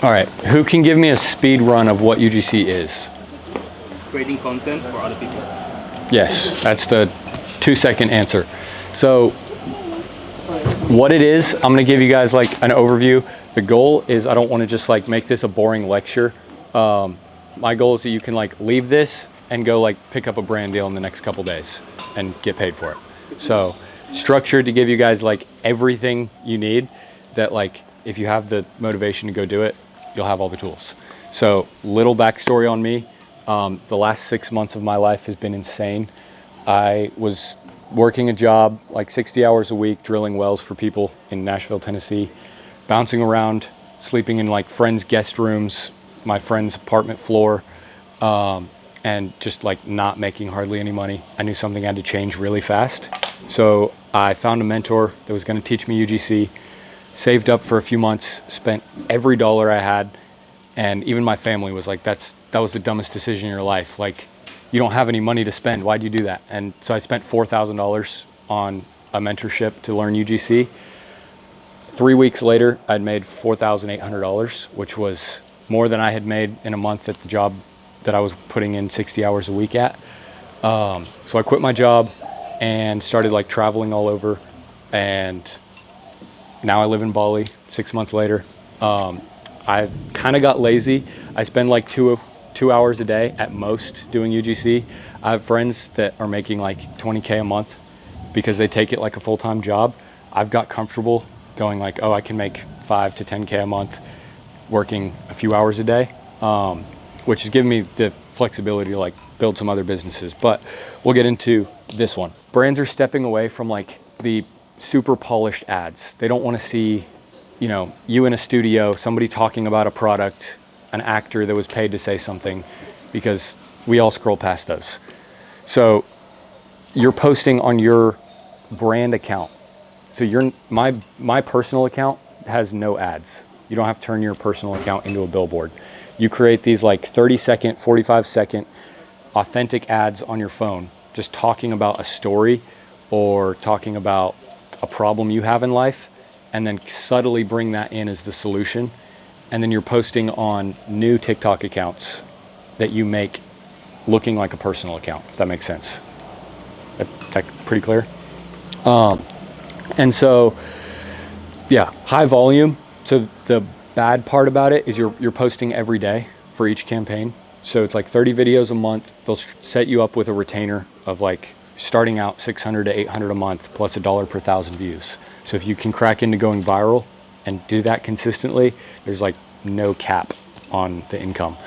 All right, who can give me a speed run of what UGC is? Creating content for other people. Yes, that's the 2-second answer. So what it is, I'm gonna give you guys like an overview. The goal is I don't wanna just like make this a boring lecture. My goal is that you can like leave this and go like pick up a brand deal in the next couple days and get paid for it. So structured to give you guys like everything you need that like if you have the motivation to go do it, you'll have all the tools. So little backstory on me. The last 6 months of my life has been insane. I was working a job like 60 hours a week, drilling wells for people in Nashville, Tennessee, bouncing around, sleeping in like friends' guest rooms, my friend's apartment floor, and just like not making hardly any money. I knew something had to change really fast. So I found a mentor that was gonna teach me UGC, saved up for a few months, spent every dollar I had, and even my family was like, that was the dumbest decision in your life. Like, you don't have any money to spend, why'd you do that? And so I spent $4,000 on a mentorship to learn UGC. 3 weeks later, I'd made $4,800, which was more than I had made in a month at the job that I was putting in 60 hours a week at. So I quit my job and started like traveling all over. And now I live in Bali 6 months later. I kind of got lazy. I spend like two hours a day at most doing UGC. I have friends that are making like 20K a month because they take it like a full-time job. I've got comfortable going like, oh, I can make 5 to 10K a month working a few hours a day, which has given me the flexibility to like build some other businesses. But we'll get into this one. Brands are stepping away from like the super polished ads. They don't want to see, you know, you in a studio, somebody talking about a product, an actor that was paid to say something, because we all scroll past those. So you're posting on your brand account. So my personal account has no ads. You don't have to turn your personal account into a billboard. You create these like 30-second, 45-second authentic ads on your phone, just talking about a story or talking about a problem you have in life, and then subtly bring that in as the solution. And then you're posting on new TikTok accounts that you make looking like a personal account, if that makes sense. That pretty clear? And so, yeah, high volume. So the bad part about it is you're posting every day for each campaign. So it's like 30 videos a month. They'll set you up with a retainer of like starting out 600 to 800 a month plus $1 per 1,000 views. So if you can crack into going viral and do that consistently, there's like no cap on the income.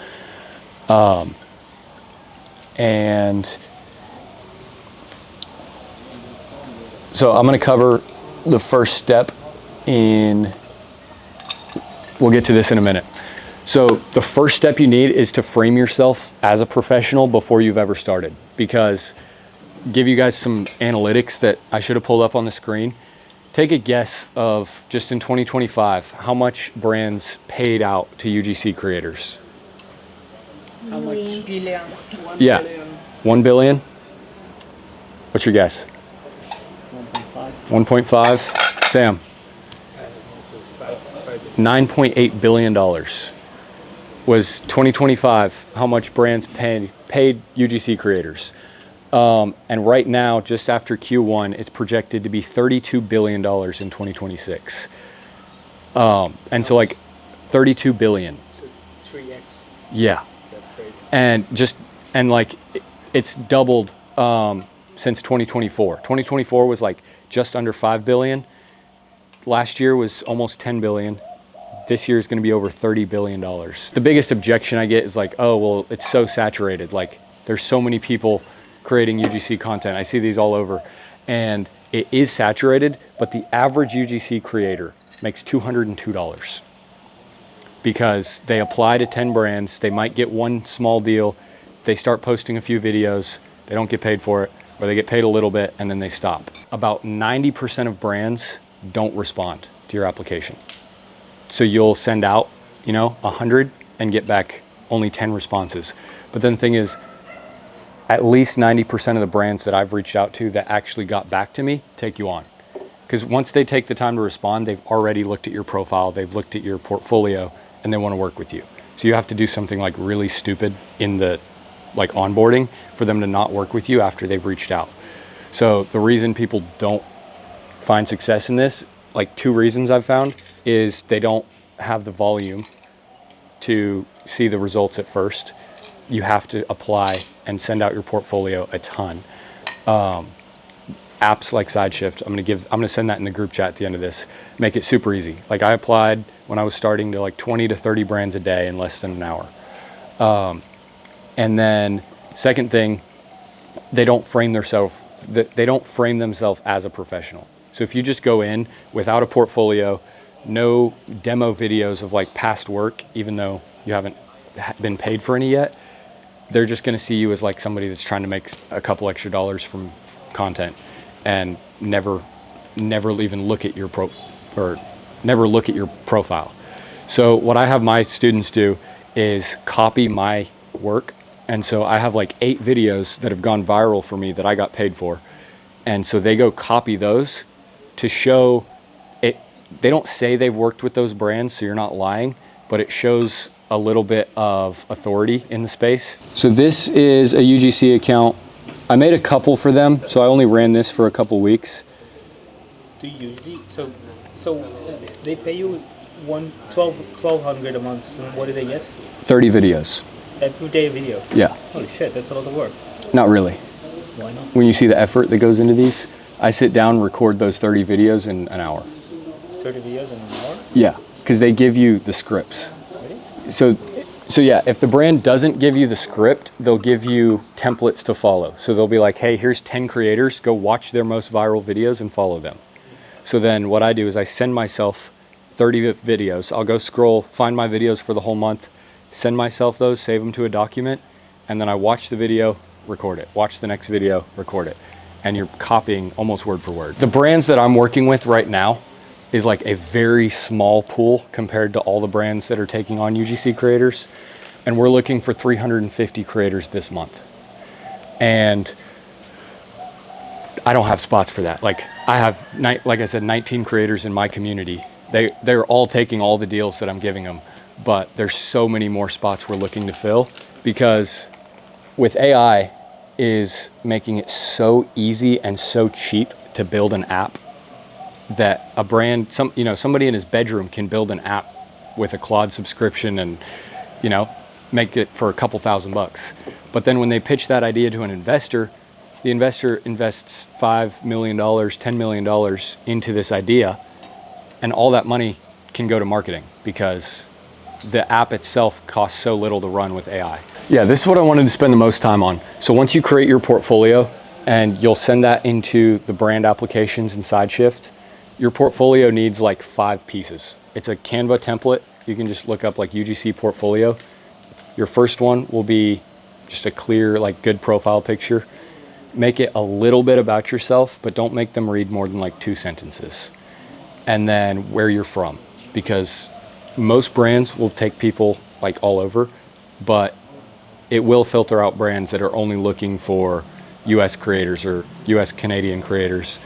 And so I'm going to cover the first step we'll get to this in a minute. So the first step you need is to frame yourself as a professional before you've ever started, because give you guys some analytics that I should have pulled up on the screen. Take a guess of just in 2025, how much brands paid out to UGC creators? How much? Billions. 1 Yeah. billion. 1 billion? What's your guess? 1.5. 1.5? Sam? 9.8 billion dollars was 2025. How much brands paid UGC creators? And right now, just after Q1, it's projected to be $32 billion in 2026. And so like 32 billion. So 3x. Yeah. That's crazy. And like it's doubled since 2024. 2024 was like just under 5 billion. Last year was almost 10 billion. This year is going to be over $30 billion. The biggest objection I get is like, oh, well, it's so saturated. Like there's so many people creating UGC content. I see these all over, and it is saturated, but the average UGC creator makes $202 because they apply to 10 brands. They might get one small deal. They start posting a few videos. They don't get paid for it, or they get paid a little bit and then they stop. About 90% of brands don't respond to your application. So you'll send out, 100 and get back only 10 responses. But then the thing is, at least 90% of the brands that I've reached out to that actually got back to me take you on. Because once they take the time to respond, they've already looked at your profile, they've looked at your portfolio, and they want to work with you. So you have to do something like really stupid in the like onboarding for them to not work with you after they've reached out. So the reason people don't find success in this, like 2 reasons I've found, is they don't have the volume to see the results at first. You have to apply and send out your portfolio a ton. Apps like SideShift, I'm gonna send that in the group chat at the end of this. Make it super easy. Like I applied when I was starting to like 20 to 30 brands a day in less than an hour. And then second thing, they don't frame themselves as a professional. So if you just go in without a portfolio, no demo videos of like past work, even though you haven't been paid for any yet, they're just going to see you as like somebody that's trying to make a couple extra dollars from content and never even look at your profile. So what I have my students do is copy my work. And so I have like 8 videos that have gone viral for me that I got paid for. And so they go copy those to show it. They don't say they've worked with those brands, so you're not lying, but it shows a little bit of authority in the space. So this is a UGC account. I made a couple for them, so I only ran this for a couple weeks. Do you usually, so they pay you $1,200 a month, so what do they get? 30 videos. Every day video? Yeah. Holy shit, that's a lot of work. Not really. Why not? When you see the effort that goes into these, I sit down, record those 30 videos in an hour. 30 videos in an hour? Yeah, because they give you the scripts. Really? So yeah, if the brand doesn't give you the script, they'll give you templates to follow. So they'll be like, hey, here's 10 creators, go watch their most viral videos and follow them. So then what I do is I send myself 30 videos. I'll go scroll, find my videos for the whole month, send myself those, save them to a document, and then I watch the video, record it. Watch the next video, record it. And you're copying almost word for word. The brands that I'm working with right now is like a very small pool compared to all the brands that are taking on UGC creators. And we're looking for 350 creators this month. And I don't have spots for that. Like I have, like I said, 19 creators in my community. They're all taking all the deals that I'm giving them, but there's so many more spots we're looking to fill because with AI is making it so easy and so cheap to build an app that a brand, somebody in his bedroom can build an app with a Claude subscription and, make it for a couple $1,000. But then when they pitch that idea to an investor, the investor invests $5 million, $10 million into this idea, and all that money can go to marketing because the app itself costs so little to run with AI. Yeah, this is what I wanted to spend the most time on. So once you create your portfolio and you'll send that into the brand applications in SideShift, your portfolio needs like 5 pieces. It's a Canva template. You can just look up like UGC portfolio. Your first one will be just a clear, like good profile picture. Make it a little bit about yourself, but don't make them read more than like 2 sentences. And then where you're from, because most brands will take people like all over, but it will filter out brands that are only looking for US creators or US Canadian creators.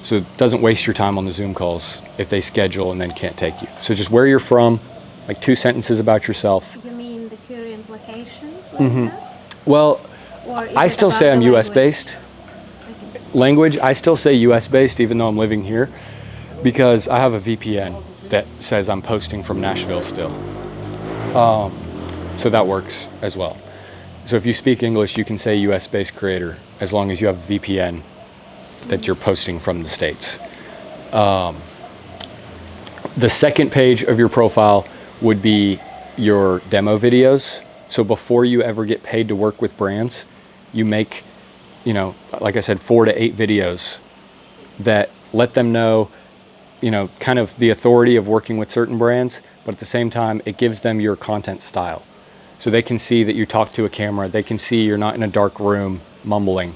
So it doesn't waste your time on the Zoom calls if they schedule and then can't take you. So just where you're from, like 2 sentences about yourself. You mean the current location? Well, Or is I it still about say I'm the US language? based. Language, I still say US based even though I'm living here because I have a VPN that says I'm posting from Nashville still. So that works as well. So if you speak English, you can say US based creator as long as you have a VPN that you're posting from the States. The second page of your profile would be your demo videos. So before you ever get paid to work with brands, you make, like I said, 4 to 8 videos that let them know, kind of the authority of working with certain brands, but at the same time, it gives them your content style. So they can see that you talk to a camera. They can see you're not in a dark room mumbling.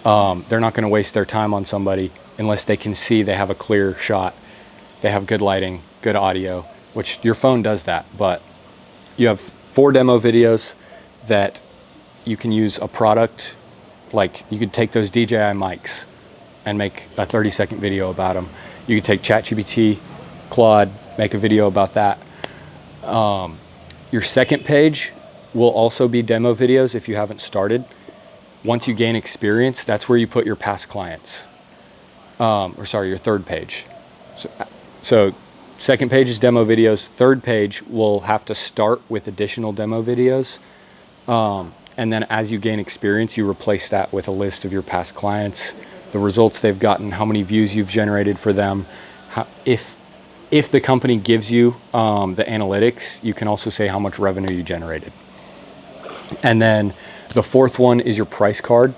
They're not going to waste their time on somebody unless they can see they have a clear shot. They have good lighting, good audio, which your phone does that. But you have 4 demo videos that you can use a product. Like you could take those DJI mics and make a 30-second video about them. You could take ChatGPT, Claude, make a video about that. Your second page will also be demo videos if you haven't started. Once you gain experience, that's where you put your past clients. Your third page. So second page is demo videos. Third page will have to start with additional demo videos. And then as you gain experience, you replace that with a list of your past clients, the results they've gotten, how many views you've generated for them. If the company gives you the analytics, you can also say how much revenue you generated. And then the fourth one is your price card.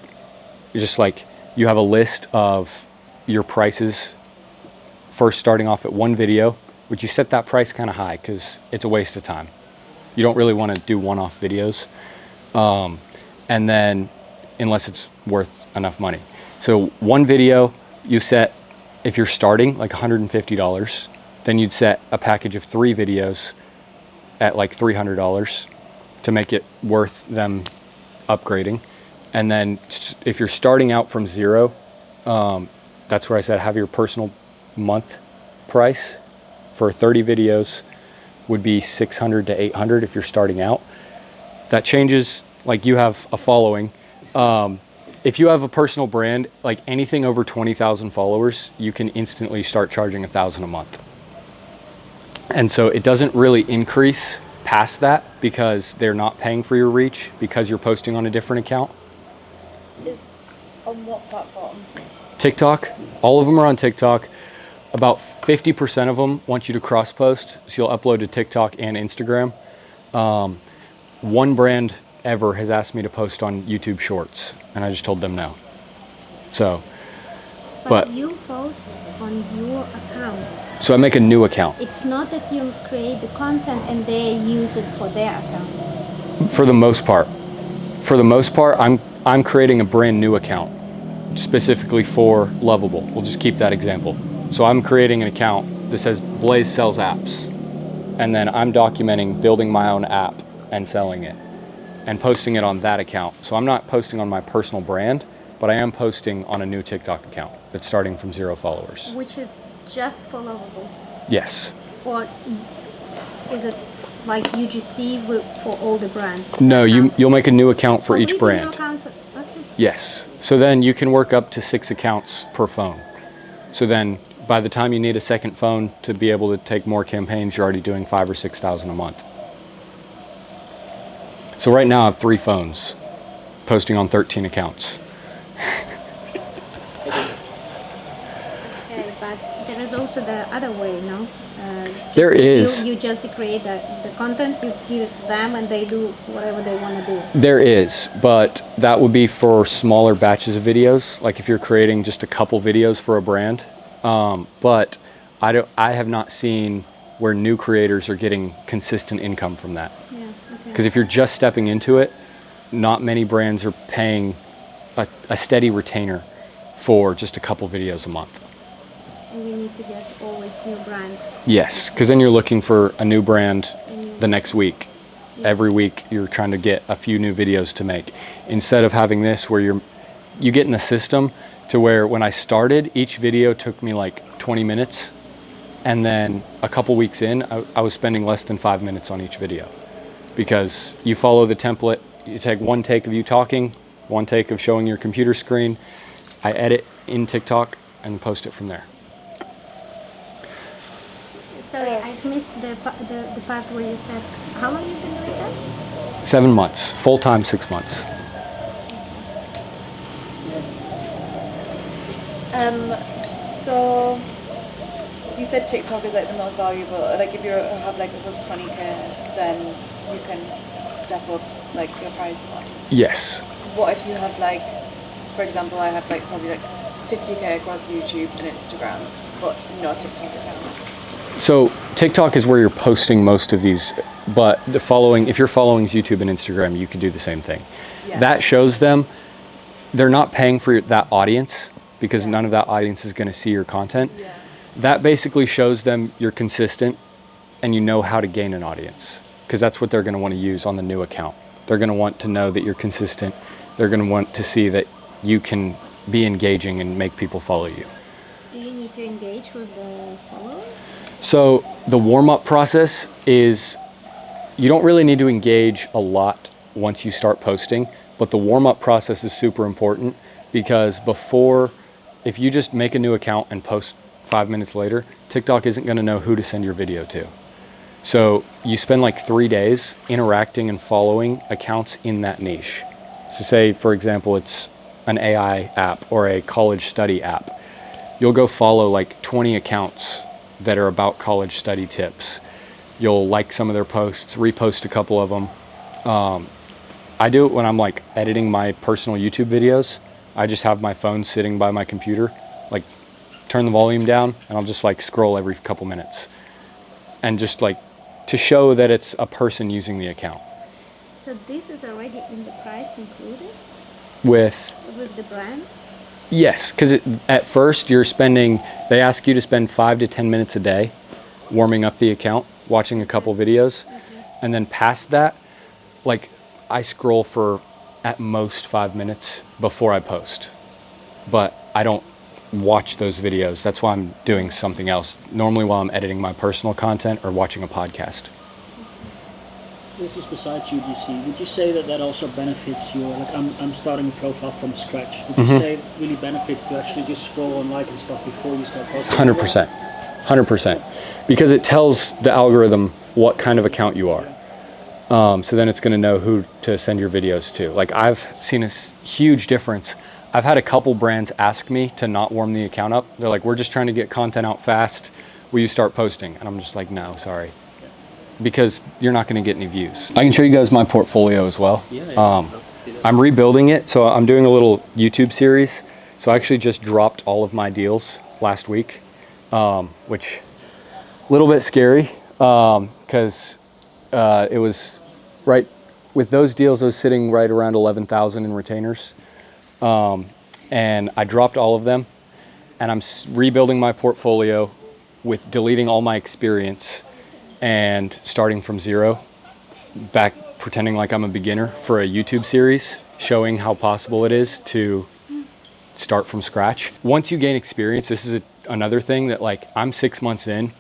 It's just like you have a list of your prices, first starting off at one video, which you set that price kind of high because it's a waste of time. You don't really want to do one-off videos. And then unless it's worth enough money. So one video you set, if you're starting, like $150, then you'd set a package of 3 videos at like $300 to make it worth them upgrading. And then if you're starting out from zero, that's where I said have your personal month price for 30 videos would be $600 to $800 if you're starting out. That changes, like you have a following. If you have a personal brand, like anything over 20,000 followers, you can instantly start charging $1,000 a month. And so it doesn't really increase past that because they're not paying for your reach because you're posting on a different account. Is on what platform? TikTok. All of them are on TikTok. About 50% of them want you to cross post. So you'll upload to TikTok and Instagram. One brand ever has asked me to post on YouTube Shorts, and I just told them no. So, but you post on your account. So I make a new account. It's not that you create the content and they use it for their accounts. For the most part. I'm creating a brand new account specifically for Lovable. We'll just keep that example. So I'm creating an account that says Blaze sells apps. And then I'm documenting building my own app and selling it and posting it on that account. So I'm not posting on my personal brand, but I am posting on a new TikTok account that's starting from 0 followers. Which is just for Lovable. Yes. Or is it like UGC for all the brands? No, you'll make a new account for each New brand. account for, okay. Yes. So then you can work up to 6 accounts per phone. So then by the time you need a second phone to be able to take more campaigns, you're already doing 5,000 or 6,000 a month. So right now I have 3 phones posting on 13 accounts. Okay, but there is also the other way, no? There is. You just create the content, you give it to them, and they do whatever they want to do. There is, but that would be for smaller batches of videos. Like if you're creating just a couple videos for a brand. But I have not seen where new creators are getting consistent income from that. Yeah, okay. Because if you're just stepping into it, not many brands are paying a steady retainer for just a couple videos a month. And you need to get always new brands. Yes, because then you're looking for a new brand the next week. Every week you're trying to get a few new videos to make. Instead of having this where you get in a system to where when I started, each video took me like 20 minutes. And then a couple weeks in, I was spending less than 5 minutes on each video. Because you follow the template, you take one take of you talking, one take of showing your computer screen. I edit in TikTok and post it from there. Sorry, I've missed the part where you said, how long have you been doing that? 7 months, full-time 6 months. So you said TikTok is like the most valuable. Like if you have like above 20K, then you can step up like your price more. Yes. What if you have like, for example, I have like probably like 50K across YouTube and Instagram, but no TikTok account. So TikTok is where you're posting most of these, but if you're following YouTube and Instagram, you can do the same thing. Yeah. That shows them they're not paying for that audience because none of that audience is going to see your content. Yeah. That basically shows them you're consistent and you know how to gain an audience because that's what they're going to want to use on the new account. They're going to want to know that you're consistent. They're going to want to see that you can be engaging and make people follow you. Do you need to engage with the followers? So the warm-up process is you don't really need to engage a lot once you start posting, but the warm-up process is super important, because if you just make a new account and post 5 minutes later, TikTok isn't going to know who to send your video to. So you spend like 3 days interacting and following accounts in that niche. So say, for example, it's an AI app or a college study app. You'll go follow like 20 accounts that are about college study tips. You'll like some of their posts, repost a couple of them. I do it when I'm like editing my personal YouTube videos. I just have my phone sitting by my computer, like turn the volume down, and I'll just like scroll every couple minutes. And just like to show that it's a person using the account. So this is already in the price included With the brand? Yes, because at first they ask you to spend 5 to 10 minutes a day warming up the account, watching a couple videos. And then past that, like I scroll for at most 5 minutes before I post. But I don't watch those videos. That's why I'm doing something else. Normally while I'm editing my personal content or watching a podcast. This is besides UGC. Would you say that also benefits your, like I'm starting a profile from scratch. Would you say it really benefits to actually just scroll and like and stuff before you start posting? 100%. 100%. Because it tells the algorithm what kind of account you are. So then it's going to know who to send your videos to. Like I've seen a huge difference. I've had a couple brands ask me to not warm the account up. They're like, we're just trying to get content out fast. Will you start posting? And I'm just like, no, sorry. Because you're not going to get any views. I can show you guys my portfolio as well. I'm rebuilding it. So I'm doing a little YouTube series. So I actually just dropped all of my deals last week, which a little bit scary because it was right with those deals. I was sitting right around 11,000 in retainers. And I dropped all of them, and I'm rebuilding my portfolio with deleting all my experience and starting from zero, back pretending like I'm a beginner for a YouTube series, showing how possible it is to start from scratch. Once you gain experience, this is another thing that like I'm 6 months in,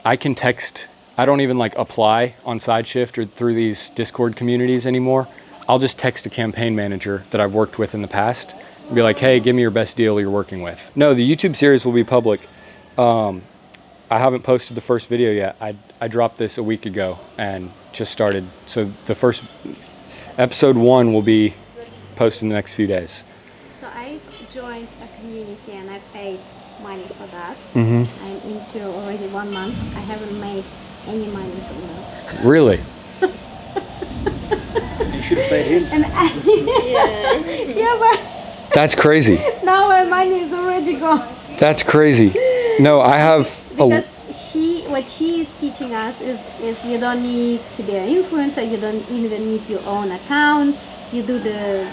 I can text, I don't even like apply on SideShift or through these Discord communities anymore. I'll just text a campaign manager that I've worked with in the past and be like, hey, give me your best deal you're working with. No, the YouTube series will be public. I haven't posted the first video yet. I dropped this a week ago and just started. So the first episode 1 will be posted in the next few days. So I joined a community and I paid money for that. Mm-hmm. I'm into already 1 month. I haven't made any money from that. Really? You should have paid him. And yeah, but That's crazy. now my money is already gone. That's crazy. No, I have Because what she is teaching us is you don't need to be an influencer, you don't even need your own account. You do the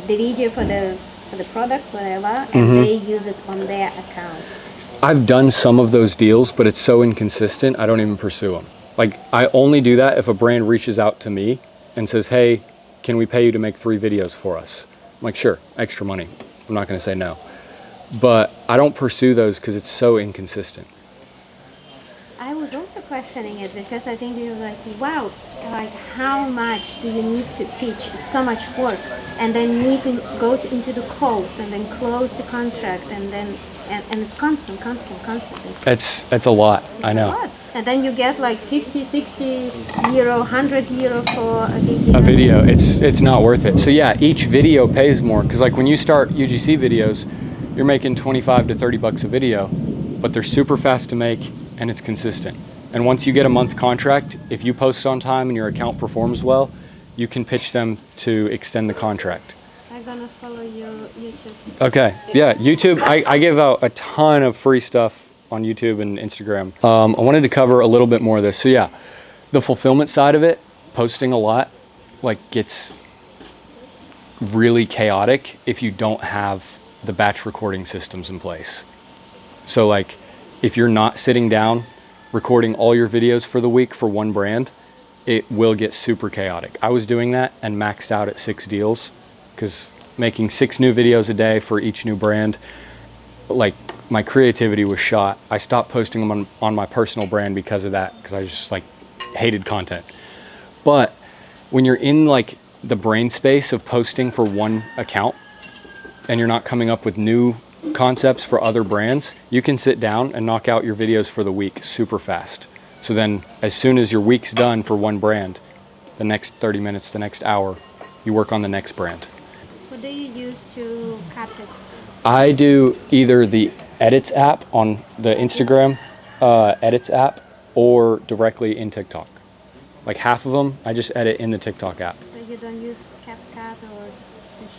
video for the product, whatever, and they use it on their account. I've done some of those deals, but it's so inconsistent, I don't even pursue them. Like, I only do that if a brand reaches out to me and says, hey, can we pay you to make 3 videos for us? I'm like, sure, extra money. I'm not going to say no. But I don't pursue those because it's so inconsistent. I was also questioning it because I think you're like, wow, like how much do you need to teach? It's so much work, and then you need to go into the calls and then close the contract, and then and it's constant. It's a lot. I know. A lot. And then you get like 50, 60 euro, 100 euro for a video. A video, it's not worth it. So yeah, each video pays more because like when you start UGC videos, you're making 25 to 30 bucks a video, but they're super fast to make and it's consistent. And once you get a month contract, if you post on time and your account performs well, you can pitch them to extend the contract. I'm gonna follow your YouTube. Okay, yeah, YouTube, I give out a ton of free stuff on YouTube and Instagram. I wanted to cover a little bit more of this. So yeah, the fulfillment side of it, posting a lot, like gets really chaotic if you don't have the batch recording systems in place. So like if you're not sitting down recording all your videos for the week for one brand, it will get super chaotic. I was doing that and maxed out at 6 deals because making 6 new videos a day for each new brand, like my creativity was shot. I stopped posting them on my personal brand because of that, because I just like hated content. But when you're in like the brain space of posting for one account and you're not coming up with new concepts for other brands, you can sit down and knock out your videos for the week super fast. So then as soon as your week's done for one brand, the next 30 minutes, the next hour, you work on the next brand. What do you use to capture? I do either the Edits app on the Instagram Edits app or directly in TikTok. Like half of them, I just edit in the TikTok app. So you don't use CapCut or?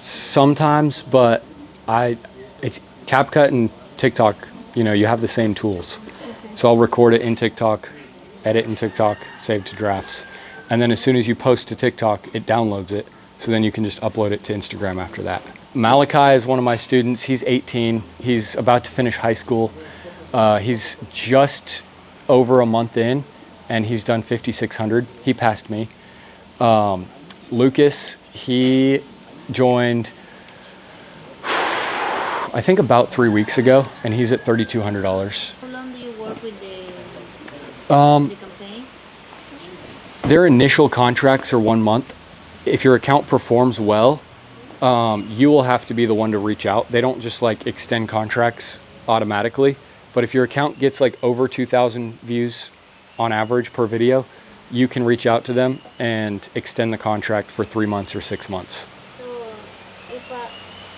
Sometimes, but it's CapCut and TikTok, you know, you have the same tools. Okay. So I'll record it in TikTok, edit in TikTok, save to drafts. And then as soon as you post to TikTok, it downloads it. So then you can just upload it to Instagram after that. Malachi is one of my students. He's 18. He's about to finish high school. He's just over a month in and he's done 5,600. He passed me. Lucas, he joined, I think about 3 weeks ago, and he's at $3,200. How long do you work with the campaign? Their initial contracts are 1 month. If your account performs well, you will have to be the one to reach out. They don't just like extend contracts automatically, but if your account gets like over 2,000 views on average per video, you can reach out to them and extend the contract for 3 months or 6 months. So, if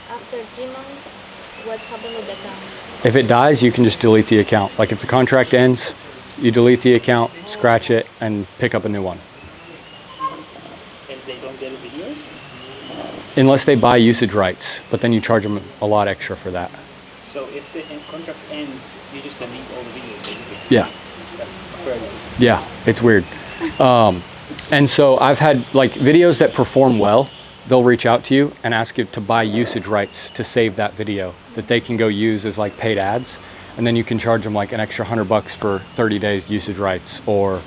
after 3 months, what's happened with the account? If it dies, you can just delete the account. Like if the contract ends, you delete the account, scratch it, and pick up a new one. And they don't get videos? Unless they buy usage rights, but then you charge them a lot extra for that. So if the contract ends, you just delete all the videos, basically. Yeah. That's crazy. Yeah, it's weird. And so I've had like videos that perform well, they'll reach out to you and ask you to buy usage rights to save that video that they can go use as like paid ads. And then you can charge them like an extra $100 for 30 days usage rights, or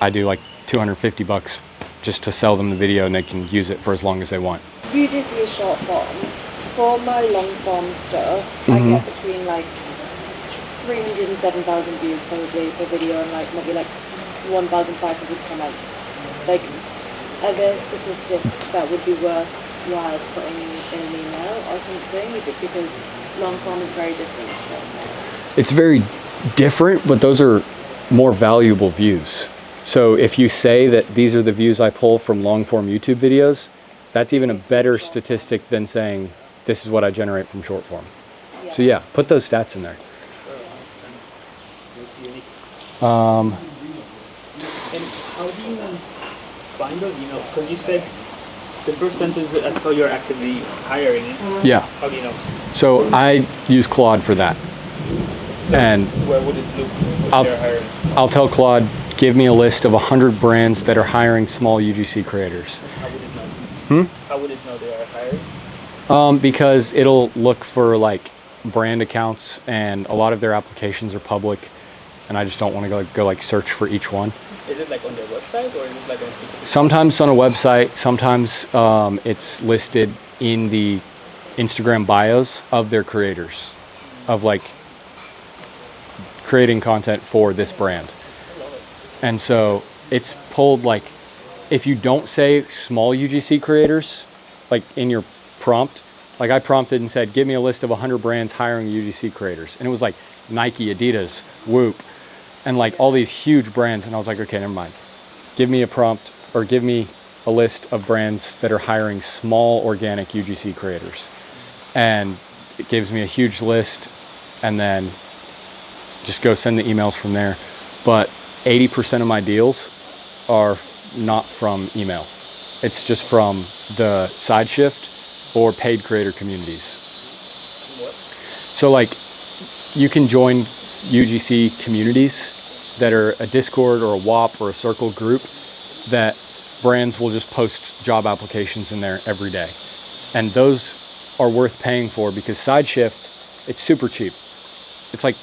I do like $250 just to sell them the video and they can use it for as long as they want. UGC is short form. For my long form stuff, I get between like 300 and 7,000 views probably per video and like maybe like 1,500 comments. Like, are there statistics that would be worthwhile putting in an email or something? Because long form is very different. So. It's very different, but those are more valuable views. So if you say that these are the views I pull from long form YouTube videos, that's even a better statistic than saying this is what I generate from short form. Yeah. So yeah, put those stats in there. And how do you find out, you know, because you said the first sentence, I saw you're actively hiring. Yeah. How do you know? So I use Claude for that. So And where would it look if I'll- they're hiring? I'll tell Claude, give me a list of 100 brands that are hiring small UGC creators. How would it know? How would it know they are hiring? Because it'll look for like brand accounts, and a lot of their applications are public, and I just don't want to go like search for each one. Is it like on their website or is it like on a specific? Sometimes on a website, sometimes it's listed in the Instagram bios of their creators, of like creating content for this brand. And so it's pulled like, if you don't say small UGC creators, like in your prompt, like I prompted and said, give me a list of 100 brands hiring UGC creators. And it was like Nike, Adidas, Whoop, and like all these huge brands. And I was like, okay, never mind. Give me a prompt, or give me a list of brands that are hiring small organic UGC creators. And it gives me a huge list, and then just go send the emails from there. But 80% of my deals are not from email. It's just from the side shift or paid creator communities. What? So like you can join UGC communities that are a Discord or a WAP or a circle group that brands will just post job applications in there every day. And those are worth paying for, because side shift, it's super cheap. It's like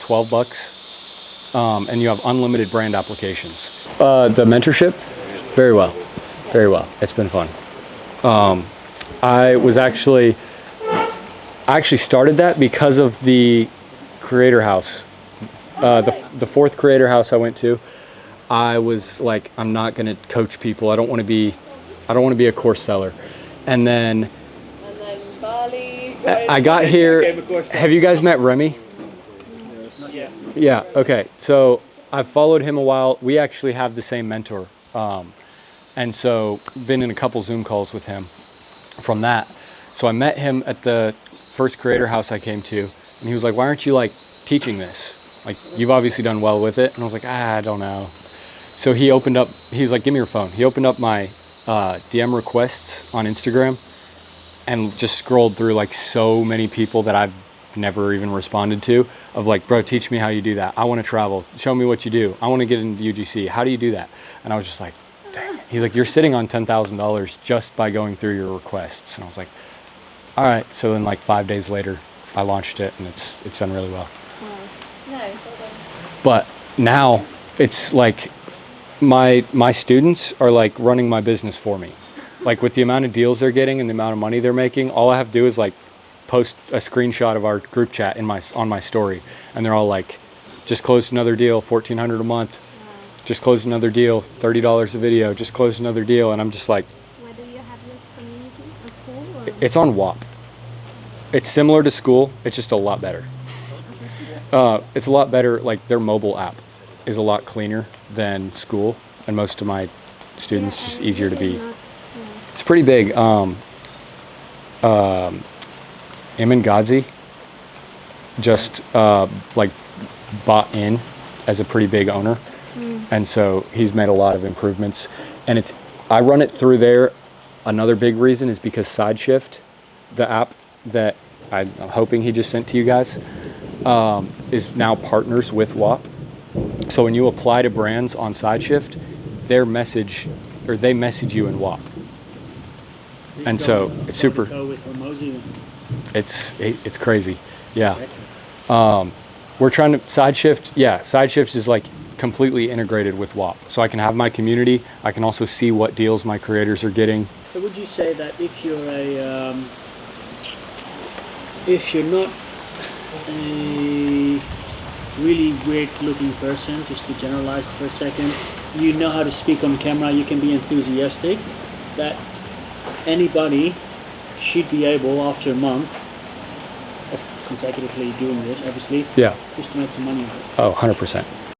$12, and you have unlimited brand applications. The mentorship, very well. It's been fun. I actually started that because of the creator house, the fourth creator house I went to, I was like, I'm not going to coach people. I don't want to be a course seller. And then Bali. I got here. Have you guys met Remy? Not yet. Yeah. Okay. So I've followed him a while. We actually have the same mentor. And so been in a couple Zoom calls with him from that. So I met him at the first creator house I came to, and he was like, why aren't you like teaching this? Like, you've obviously done well with it. And I was like, I don't know. So he was like, give me your phone. He opened up my DM requests on Instagram and just scrolled through like so many people that I've never even responded to, of like, bro, teach me how you do that. I want to travel. Show me what you do. I want to get into UGC. How do you do that? And I was just like, dang. He's like, you're sitting on $10,000 just by going through your requests. And I was like, all right. So then like 5 days later, I launched it, and it's done really well. Nice. But now it's like my students are like running my business for me. Like, with the amount of deals they're getting and the amount of money they're making, all I have to do is like post a screenshot of our group chat on my story, and they're all like, just closed another deal, $1,400 a month. Just closed another deal, $30 a video. Just closed another deal, and I'm just like, Where do you have your community at school? Or? it's on WAP. It's similar to school. It's just a lot better. It's a lot better. Like, their mobile app is a lot cleaner than school, and most of my students just easier to be. It's pretty big. Emin Ghazi just like bought in as a pretty big owner, and so he's made a lot of improvements. And I run it through there. Another big reason is because SideShift, the app that I'm hoping he just sent to you guys, is now partners with WAP. So when you apply to brands on SideShift, they message you in WAP. And so it's super. It's crazy. Yeah. We're trying to SideShift. Yeah, SideShift is like completely integrated with WAP. So I can have my community. I can also see what deals my creators are getting. So would you say that if you're not a really weird looking person, just to generalize for a second, you know how to speak on camera, you can be enthusiastic, that anybody should be able, after a month of consecutively doing this, obviously, Yeah. just to make some money. Oh, 100%.